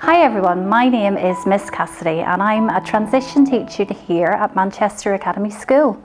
Hi everyone, my name is Miss Cassidy and I'm a transition teacher here at Manchester Academy School.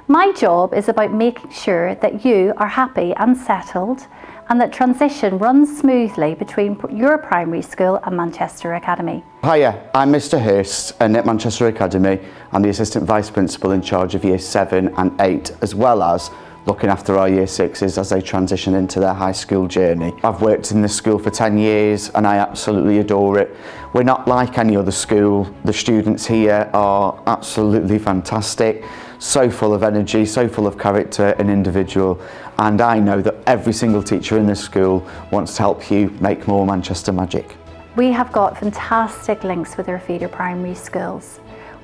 My job is about making sure that you are happy and settled and that transition runs smoothly between your primary school and Manchester Academy. Hiya, I'm Mr Hurst and at Manchester Academy I'm the Assistant Vice Principal in charge of Year 7 and 8 as well as looking after our Year 6s as they transition into their high school journey. I've worked in this school for 10 years and I absolutely adore it. We're not like any other school. The students here are absolutely fantastic, so full of energy, so full of character and individual, and I know that every single teacher in this school wants to help you make more Manchester magic. We have got fantastic links with our feeder primary schools.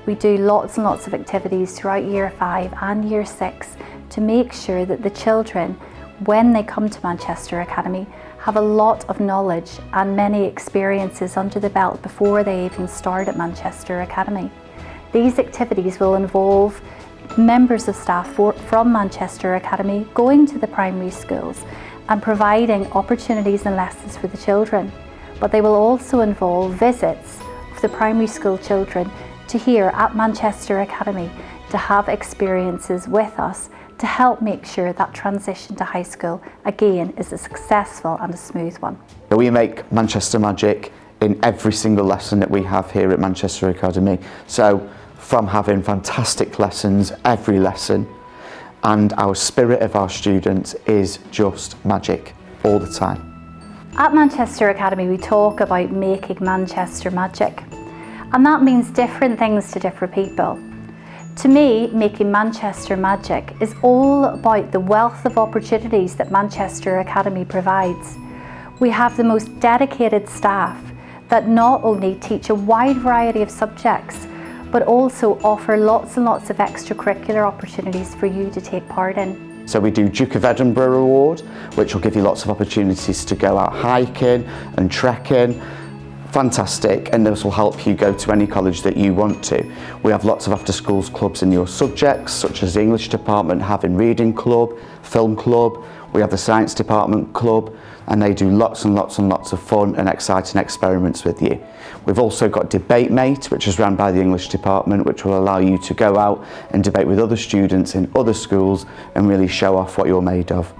We do lots and lots of activities throughout Year 5 and Year 6 to make sure that the children, when they come to Manchester Academy, have a lot of knowledge and many experiences under the belt before they even start at Manchester Academy. These activities will involve members of staff from Manchester Academy going to the primary schools and providing opportunities and lessons for the children. But they will also involve visits of the primary school children to here at Manchester Academy to have experiences with us to help make sure that transition to high school again is a successful and a smooth one. We make Manchester magic in every single lesson that we have here at Manchester Academy. So from having fantastic lessons every lesson, and our spirit of our students is just magic all the time. At Manchester Academy we talk about making Manchester magic, and that means different things to different people. To me, making Manchester magic is all about the wealth of opportunities that Manchester Academy provides. We have the most dedicated staff that not only teach a wide variety of subjects, but also offer lots and lots of extracurricular opportunities for you to take part in. So we do Duke of Edinburgh Award, which will give you lots of opportunities to go out hiking and trekking. Fantastic, and this will help you go to any college that you want to. We have lots of after schools clubs in your subjects, such as the English department having reading club, film club. We have the science department club, and they do lots and lots and lots of fun and exciting experiments with you. We've also got Debate Mate, which is run by the English department, which will allow you to go out and debate with other students in other schools and really show off what you're made of.